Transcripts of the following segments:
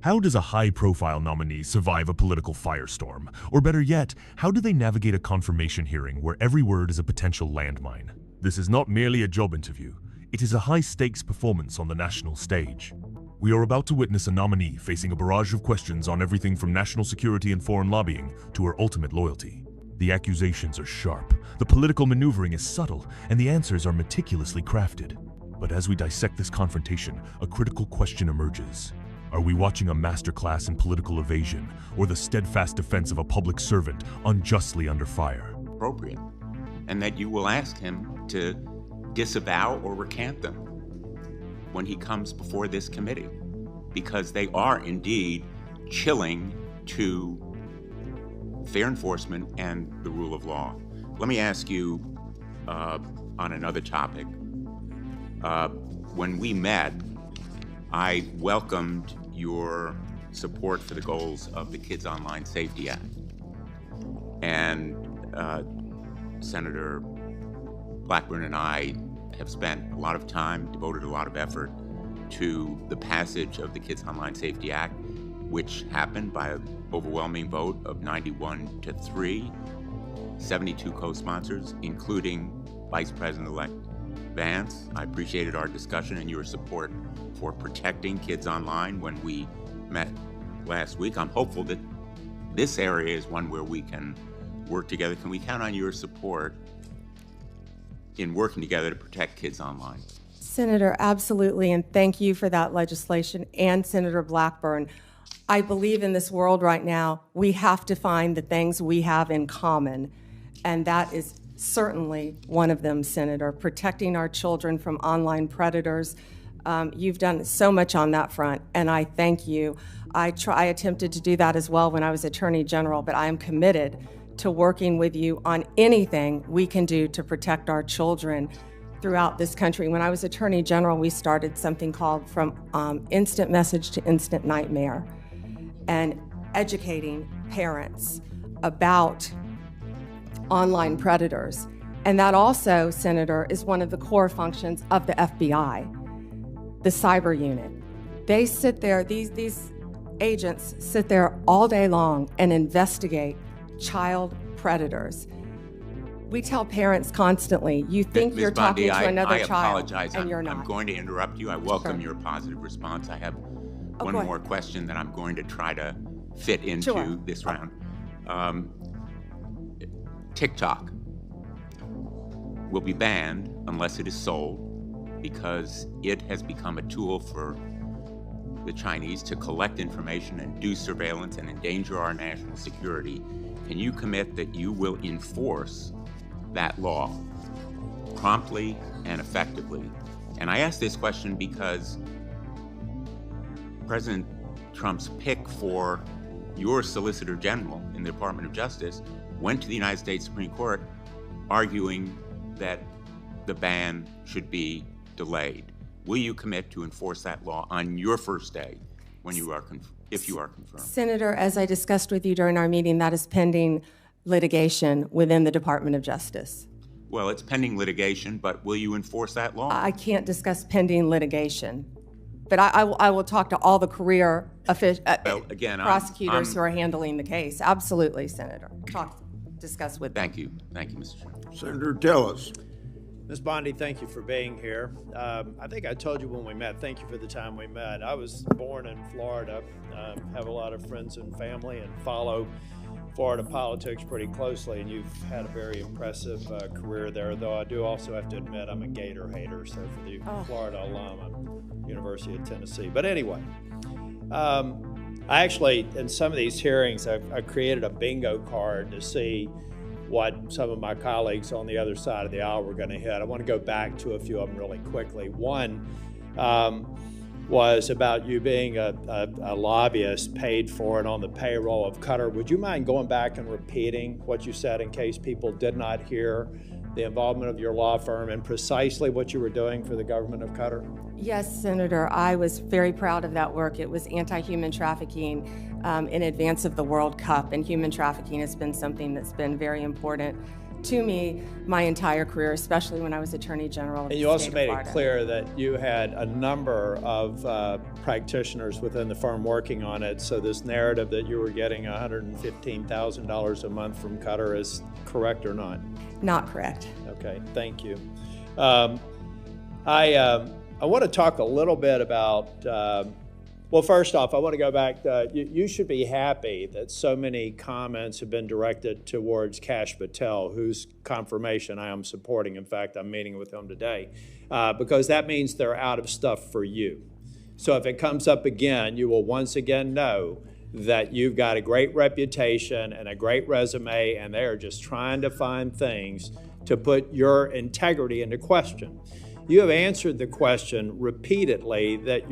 How does a high-profile nominee survive a political firestorm? Or better yet, how do they navigate a confirmation hearing where every word is a potential landmine? This is not merely a job interview. It is a high-stakes performance on the national stage. We are about to witness a nominee facing a barrage of questions on everything from national security and foreign lobbying to her ultimate loyalty. The accusations are sharp, the political maneuvering is subtle, and the answers are meticulously crafted. But as we dissect this confrontation, a critical question emerges. Are we watching a masterclass in political evasion, or the steadfast defense of a public servant unjustly under fire? Appropriate, and that you will ask him to disavow or recant them when he comes before this committee, because they are indeed chilling to fair enforcement and the rule of law. Let me ask you on another topic. When we met, I welcomed your support for the goals of the Kids Online Safety Act. And Senator Blackburn and I have spent a lot of time, devoted a lot of effort to the passage of the Kids Online Safety Act, which happened by an overwhelming vote of 91-3, 72 co-sponsors, including Vice President-elect Vance. I appreciated our discussion and your support for protecting kids online when we met last week. I'm hopeful that this area is one where we can work together. Can we count on your support in working together to protect kids online? Senator, absolutely, and thank you for that legislation, and Senator Blackburn. I believe in this world right now, we have to find the things we have in common, and that is certainly one of them, Senator, protecting our children from online predators. You've done so much on that front, and I thank you. I attempted to do that as well when I was Attorney General, but I am committed to working with you on anything we can do to protect our children throughout this country. When I was Attorney General, we started something called From Instant Message to Instant Nightmare, and educating parents about online predators. And that also, Senator, is one of the core functions of the FBI, the cyber unit. They sit there, these agents sit there all day long and investigate child predators. We tell parents constantly, you think you're Bondi, talking to another I child, apologize. and you're not. I'm going to interrupt you. I welcome your positive response. I have one more question that I'm going to try to fit into this round. TikTok will be banned unless it is sold, because it has become a tool for the Chinese to collect information and do surveillance and endanger our national security. Can you commit that you will enforce that law promptly and effectively? And I ask this question because President Trump's pick for your Solicitor General in the Department of Justice went to the United States Supreme Court arguing that the ban should be delayed. Will you commit to enforce that law on your first day when you are if you are confirmed? Senator, as I discussed with you during our meeting, that is pending litigation within the Department of Justice. Well, it's pending litigation, but will you enforce that law? I can't discuss pending litigation, but I will talk to all the career prosecutors who are handling the case. Absolutely, Senator. Discuss with them. Thank you. Thank you, Mr. Chairman. Senator Tillis. Ms. Bondi, thank you for being here. I think I told you when we met, thank you for the time we met. I was born in Florida, have a lot of friends and family, and follow Florida politics pretty closely, and you've had a very impressive career there, though I do also have to admit I'm a Gator hater, so for the Florida alum, I'm University of Tennessee. But anyway, I actually, in some of these hearings, I created a bingo card to see what some of my colleagues on the other side of the aisle were going to hit. I want to go back to a few of them really quickly. One was about you being a lobbyist paid for and on the payroll of Qatar. Would you mind going back and repeating what you said in case people did not hear the involvement of your law firm and precisely what you were doing for the government of Qatar? Yes, Senator. I was very proud of that work. It was anti-human trafficking in advance of the World Cup, and human trafficking has been something that's been very important to me my entire career, especially when I was Attorney General of And the you state also of made it Florida. clear that you had a number of practitioners within the firm working on it, so this narrative that you were getting $115,000 a month from Qatar is correct or not? Not correct. Okay, thank you. I want to talk a little bit about, well, first off, I want to go back. You should be happy that so many comments have been directed towards Kash Patel, whose confirmation I am supporting. In fact, I'm meeting with him today, because that means they're out of stuff for you. So if it comes up again, you will once again know that you've got a great reputation and a great resume, and they are just trying to find things to put your integrity into question. You have answered the question repeatedly that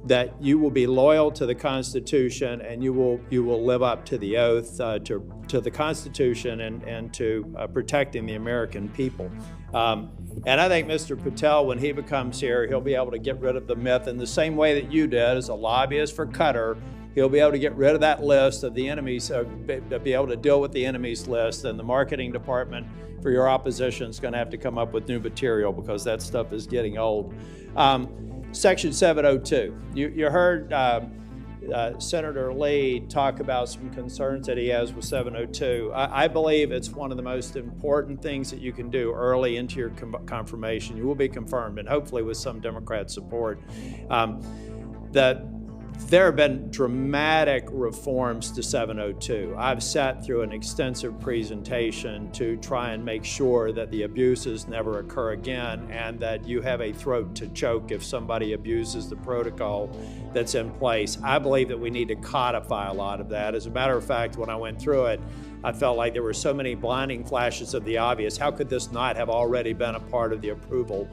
that you will be loyal to the Constitution and you will live up to the oath to the Constitution and to protecting the American people. And I think Mr. Patel, when he becomes here, he'll be able to get rid of the myth in the same way that you did as a lobbyist for Qatar. He'll be able to get rid of that list of the enemies, be able to deal with the enemies list, and the marketing department for your opposition is going to have to come up with new material because that stuff is getting old. Section 702. You heard Senator Lee talk about some concerns that he has with 702. I believe it's one of the most important things that you can do early into your confirmation. You will be confirmed, and hopefully with some Democrat support. There have been dramatic reforms to 702. I've sat through an extensive presentation to try and make sure that the abuses never occur again and that you have a throat to choke if somebody abuses the protocol that's in place. I believe that we need to codify a lot of that. As a matter of fact, when I went through it, I felt like there were so many blinding flashes of the obvious. How could this not have already been a part of the approval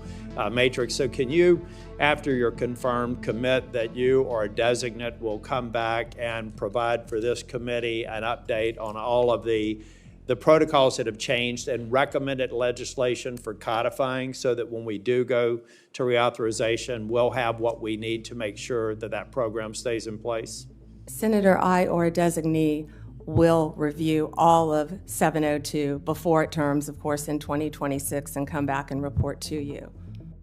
matrix? So can you, after you're confirmed, commit that you or a designate will come back and provide for this committee an update on all of the protocols that have changed and recommended legislation for codifying so that when we do go to reauthorization, we'll have what we need to make sure that that program stays in place? Senator, I or a designee will review all of 702 before it terms, of course, in 2026 and come back and report to you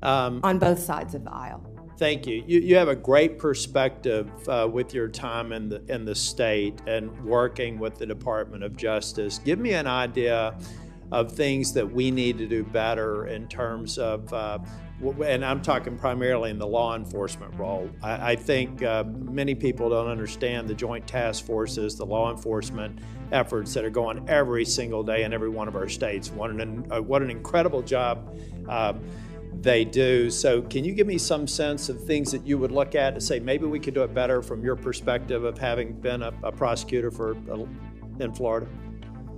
on both sides of the aisle. Thank you. You have a great perspective with your time in the state and working with the Department of Justice. Give me an idea of things that we need to do better in terms of, and I'm talking primarily in the law enforcement role. I think many people don't understand the joint task forces, the law enforcement efforts that are going every single day in every one of our states. What an incredible job they do. So can you give me some sense of things that you would look at to say maybe we could do it better from your perspective of having been a prosecutor in Florida?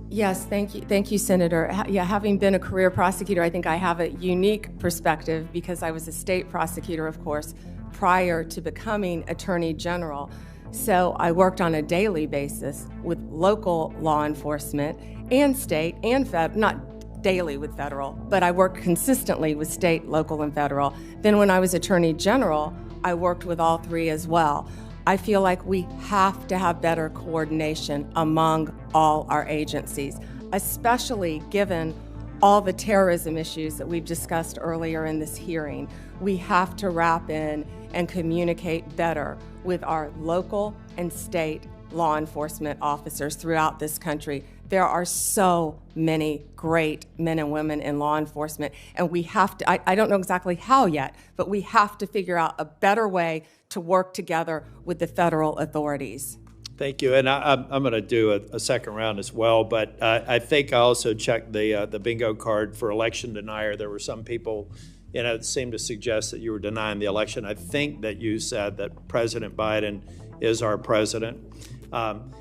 Yes, thank you, Senator. Yeah, having been a career prosecutor, I think I have a unique perspective because I was a state prosecutor, of course, prior to becoming Attorney General. So I worked on a daily basis with local law enforcement and state and federal, not daily with federal, but I worked consistently with state, local, and federal. Then when I was Attorney General, I worked with all three as well. I feel like we have to have better coordination among all our agencies, especially given all the terrorism issues that we've discussed earlier in this hearing. We have to wrap in and communicate better with our local and state law enforcement officers throughout this country. There are so many great men and women in law enforcement, and we have to, I don't know exactly how yet, but we have to figure out a better way to work together with the federal authorities. Thank you, and I'm going to do a second round as well, but I think I also checked the bingo card for election denier. There were some people, that seemed to suggest that you were denying the election. I think that you said that President Biden is our president.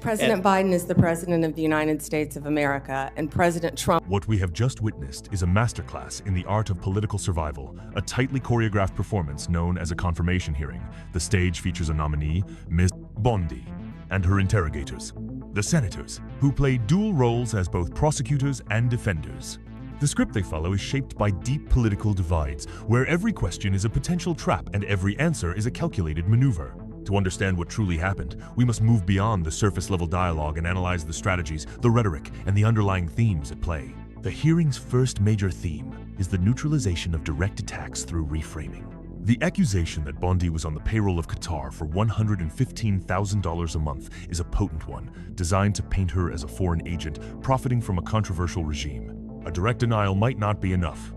President Biden is the President of the United States of America, and President Trump. What we have just witnessed is a masterclass in the art of political survival, a tightly choreographed performance known as a confirmation hearing. The stage features a nominee, Ms. Bondi, and her interrogators, the senators, who play dual roles as both prosecutors and defenders. The script they follow is shaped by deep political divides, where every question is a potential trap and every answer is a calculated maneuver. To understand what truly happened, we must move beyond the surface-level dialogue and analyze the strategies, the rhetoric, and the underlying themes at play. The hearing's first major theme is the neutralization of direct attacks through reframing. The accusation that Bondi was on the payroll of Qatar for $115,000 a month is a potent one, designed to paint her as a foreign agent profiting from a controversial regime. A direct denial might not be enough.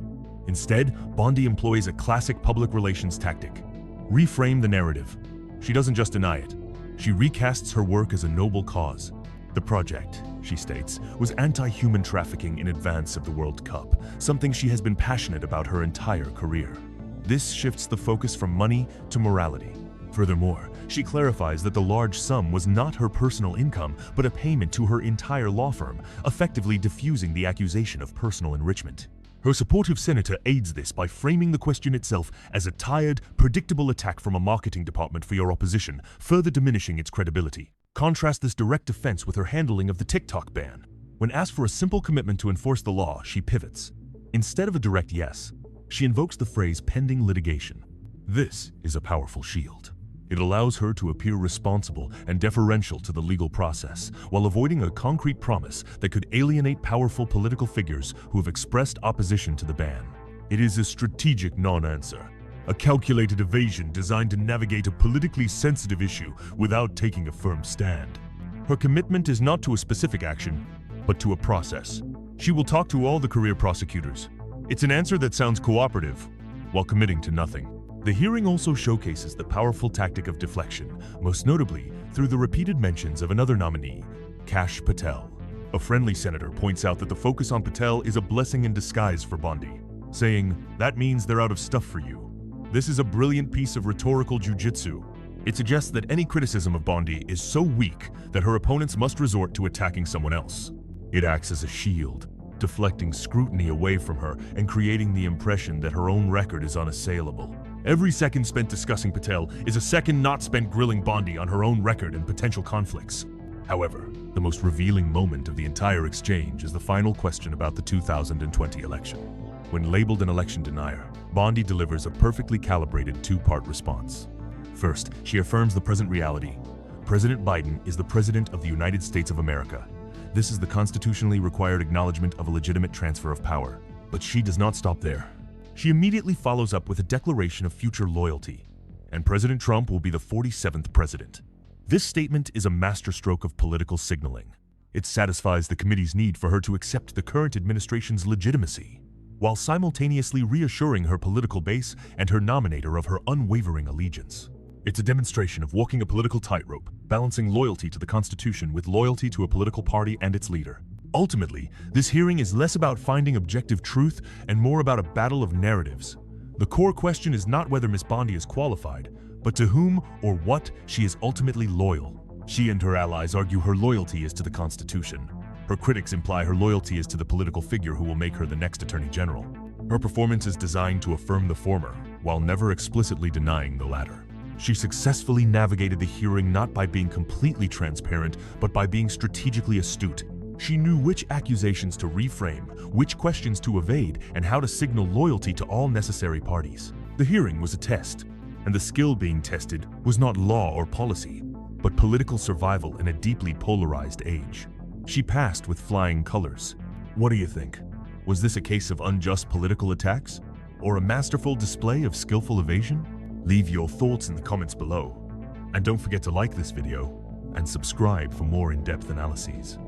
Instead, Bondi employs a classic public relations tactic: reframe the narrative. She doesn't just deny it, she recasts her work as a noble cause. The project, she states, was anti-human trafficking in advance of the World Cup, something she has been passionate about her entire career. This shifts the focus from money to morality. Furthermore, she clarifies that the large sum was not her personal income, but a payment to her entire law firm, effectively diffusing the accusation of personal enrichment. Her supportive senator aids this by framing the question itself as a tired, predictable attack from a marketing department for your opposition, further diminishing its credibility. Contrast this direct defense with her handling of the TikTok ban. When asked for a simple commitment to enforce the law, she pivots. Instead of a direct yes, she invokes the phrase pending litigation. This is a powerful shield. It allows her to appear responsible and deferential to the legal process, while avoiding a concrete promise that could alienate powerful political figures who have expressed opposition to the ban. It is a strategic non-answer, a calculated evasion designed to navigate a politically sensitive issue without taking a firm stand. Her commitment is not to a specific action, but to a process. She will talk to all the career prosecutors. It's an answer that sounds cooperative, while committing to nothing. The hearing also showcases the powerful tactic of deflection, most notably through the repeated mentions of another nominee, Kash Patel. A friendly senator points out that the focus on Patel is a blessing in disguise for Bondi, saying, "That means they're out of stuff for you." This is a brilliant piece of rhetorical jujitsu. It suggests that any criticism of Bondi is so weak that her opponents must resort to attacking someone else. It acts as a shield, deflecting scrutiny away from her and creating the impression that her own record is unassailable. Every second spent discussing Patel is a second not spent grilling Bondi on her own record and potential conflicts. However, the most revealing moment of the entire exchange is the final question about the 2020 election. When labeled an election denier, Bondi delivers a perfectly calibrated two-part response. First, she affirms the present reality. President Biden is the President of the United States of America. This is the constitutionally required acknowledgement of a legitimate transfer of power. But she does not stop there. She immediately follows up with a declaration of future loyalty, and President Trump will be the 47th president. This statement is a masterstroke of political signaling. It satisfies the committee's need for her to accept the current administration's legitimacy, while simultaneously reassuring her political base and her nominator of her unwavering allegiance. It's a demonstration of walking a political tightrope, balancing loyalty to the Constitution with loyalty to a political party and its leader. Ultimately, this hearing is less about finding objective truth and more about a battle of narratives. The core question is not whether Ms. Bondi is qualified, but to whom or what she is ultimately loyal. She and her allies argue her loyalty is to the Constitution. Her critics imply her loyalty is to the political figure who will make her the next Attorney General. Her performance is designed to affirm the former, while never explicitly denying the latter. She successfully navigated the hearing not by being completely transparent, but by being strategically astute. She knew which accusations to reframe, which questions to evade, and how to signal loyalty to all necessary parties. The hearing was a test, and the skill being tested was not law or policy, but political survival in a deeply polarized age. She passed with flying colors. What do you think? Was this a case of unjust political attacks, or a masterful display of skillful evasion? Leave your thoughts in the comments below. And don't forget to like this video and subscribe for more in-depth analyses.